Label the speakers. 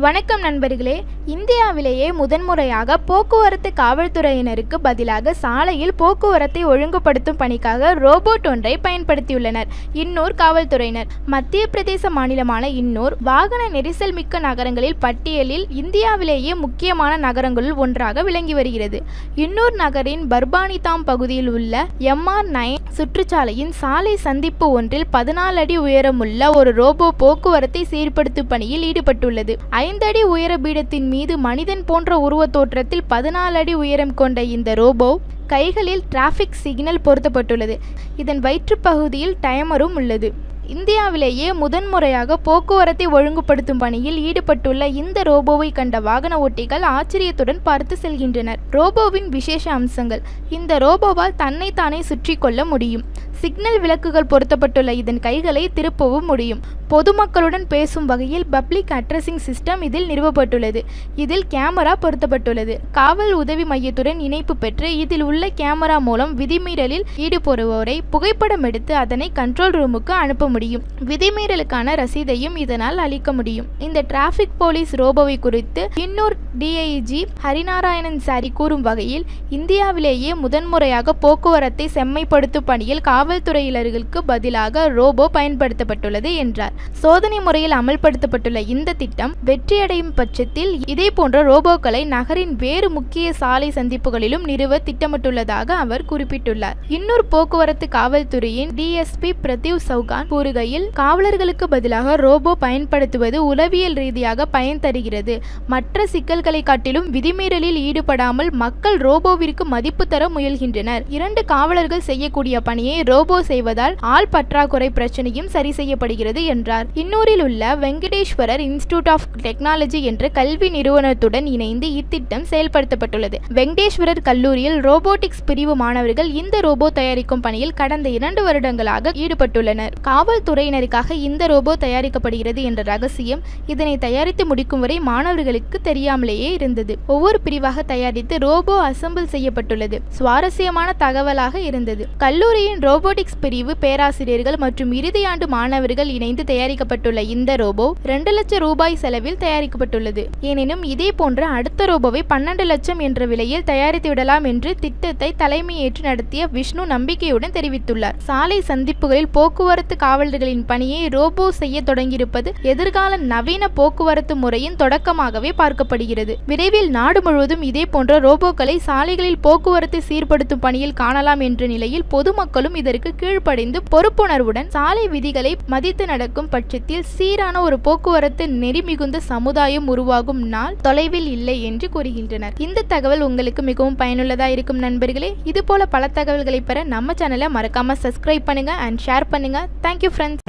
Speaker 1: வணக்கம் நண்பர்களே. இந்தியாவிலேயே முதன்முறையாக போக்குவரத்து காவல்துறையினருக்கு பதிலாக சாலையில் போக்குவரத்தை ஒழுங்குபடுத்தும் பணிக்காக ரோபோட் ஒன்றை பயன்படுத்தியுள்ளனர் இன்னூர் காவல்துறையினர். மத்திய பிரதேச மாநிலமான இன்னூர் வாகன நெரிசல் மிக்க நகரங்களில் பட்டியலில் இந்தியாவிலேயே முக்கியமான நகரங்களுள் ஒன்றாக விளங்கி வருகிறது. இன்னூர் நகரின் பர்பானிதாம் பகுதியில் உள்ள MR9 சுற்றுச்சாலையின் சாலை சந்திப்பு ஒன்றில் 14 அடி உயரமுள்ள ஒரு ரோபோ போக்குவரத்தை சீர்படுத்தும் பணியில் ஈடுபட்டுள்ளது. 5 அடி உயர பீடத்தின் மீது மனிதன் போன்ற உருவ தோற்றத்தில் 14 அடி உயரம் கொண்ட இந்த ரோபோ கைகளில் டிராஃபிக் சிக்னல் பொருத்தப்பட்டுள்ளது. இதன் வயிற்றுப்பகுதியில் டைமரும் உள்ளது. இந்தியாவிலேயே முதன்முறையாக போக்குவரத்தை ஒழுங்குபடுத்தும் பணியில் ஈடுபட்டுள்ள இந்த ரோபோவை கண்ட வாகன ஓட்டிகள் ஆச்சரியத்துடன் பார்த்து செல்கின்றனர். ரோபோவின் விசேஷ அம்சங்கள்: இந்த ரோபோவால் தன்னைத்தானே சுற்றி கொள்ள முடியும். சிக்னல் விளக்குகள் பொருத்தப்பட்டுள்ள இதன் கைகளை திருப்பவும் முடியும். பொதுமக்களுடன் பேசும் வகையில் பப்ளிக் அட்ரஸிங் சிஸ்டம் இதில் நிறுவப்பட்டுள்ளது. இதில் கேமரா பொருத்தப்பட்டுள்ளது. காவல் உதவி மையத்துடன் இணைப்பு பெற்று இதில் உள்ள கேமரா மூலம் விதிமீறலில் ஈடுபடுவோரை புகைப்படம் எடுத்து அதனை கண்ட்ரோல் ரூமுக்கு அனுப்ப முடியும். விதிமீறலுக்கான ரசீதையும் இதனால் அளிக்க முடியும். இந்த டிராபிக் போலீஸ் ரோபோவை குறித்து இன்னூர் DIG ஹரிநாராயணன் சாரி கூறும் வகையில், இந்தியாவிலேயே முதன்முறையாக போக்குவரத்தை செம்மைப்படுத்தும் பணியில் காவல்துறையினர்களுக்கு பதிலாக ரோபோ பயன்படுத்தப்பட்டுள்ளது என்றார். சோதனை முறையில் அமல்படுத்தப்பட்டுள்ள இந்த திட்டம் வெற்றியடையும் பட்சத்தில் இதேபோன்ற ரோபோக்களை நகரின் வேறு முக்கிய சாலை சந்திப்புகளிலும் நிறுவ திட்டமிட்டுள்ளதாக அவர் குறிப்பிட்டுள்ளார். இன்னூர் போக்குவரத்து காவல்துறையின் DSP பிரதீவ் சௌகான் கூறுகையில், காவலர்களுக்கு பதிலாக ரோபோ பயன்படுத்துவது உளவியல் ரீதியாக பயன் தருகிறது. மற்ற சிக்கல்களை காட்டிலும் விதிமீறலில் ஈடுபடாமல் மக்கள் ரோபோவிற்கு மதிப்பு தர முயல்கின்றனர். 2 காவலர்கள் செய்யக்கூடிய பணியை ரோபோ செய்வதால் ஆள் பற்றாக்குறை பிரச்சனையும் சரி செய்யப்படுகிறது என்றார். இன்னூரில் உள்ள வெங்கடேஸ்வரர் இன்ஸ்டிடியூட் ஆஃப் டெக்னாலஜி என்ற கல்வி நிறுவனத்துடன் இணைந்து இத்திட்டம் செயல்படுத்தப்பட்டுள்ளது. வெங்கடேஸ்வரர் கல்லூரியில் ரோபோட்டிக்ஸ் பிரிவு மாணவர்கள் இந்த ரோபோ தயாரிக்கும் பணியில் கடந்த 2 வருடங்களாக ஈடுபட்டுள்ளனர். காவல்துறையினருக்காக இந்த ரோபோ தயாரிக்கப்படுகிறது என்ற ரகசியம் இதனை தயாரித்து முடிக்கும் வரை மாணவர்களுக்கு தெரியாமலேயே இருந்தது. ஒவ்வொரு பிரிவாக தயாரித்து ரோபோ அசெம்பிள் செய்யப்பட்டுள்ளது. சுவாரஸ்யமான தகவலாக இருந்தது. கல்லூரியின் ரோபோட்டிக்ஸ் பிரிவு பேராசிரியர்கள் மற்றும் இறுதியாண்டு மாணவர்கள் இணைந்து தயாரிக்கப்பட்டுள்ள இந்த ரோபோ 2 லட்சம் ரூபாய் செலவில் தயாரிக்கப்பட்டுள்ளது. எனினும் இதே போன்ற அடுத்த ரோபோவை 12 லட்சம் என்ற விலையில் தயாரித்து விடலாம் என்று திட்டத்தை தலைமையேற்று நடத்திய விஷ்ணு நம்பிக்கையுடன் தெரிவித்துள்ளார். சாலை சந்திப்புகளில் போக்குவரத்து காவலர்களின் பணியை ரோபோ செய்ய தொடங்கியிருப்பது எதிர்கால நவீன போக்குவரத்து முறையின் தொடக்கமாகவே பார்க்கப்படுகிறது. விரைவில் நாடு முழுவதும் இதே போன்ற ரோபோக்களை சாலைகளில் போக்குவரத்தை சீர்படுத்தும் பணியில் காணலாம் என்ற நிலையில் பொதுமக்களும் இதற்கு கீழ்ப்படைந்து பொறுப்புணர்வுடன் சாலை விதிகளை மதித்து நடக்கும் பட்சத்தில் சீரான ஒரு போக்குவரத்து நெறி மிகுந்த சமுதாயம் உருவாகும் நாள் தொலைவில் இல்லை என்று கூறுகின்றனர். இந்த தகவல் உங்களுக்கு மிகவும் பயனுள்ளதா இருக்கும் நண்பர்களே. இது போல பல தகவல்களை பெற நம்ம சேனலை மறக்காம சப்ஸ்கிரைப் பண்ணுங்க அண்ட் ஷேர் பண்ணுங்க. Thank you friends.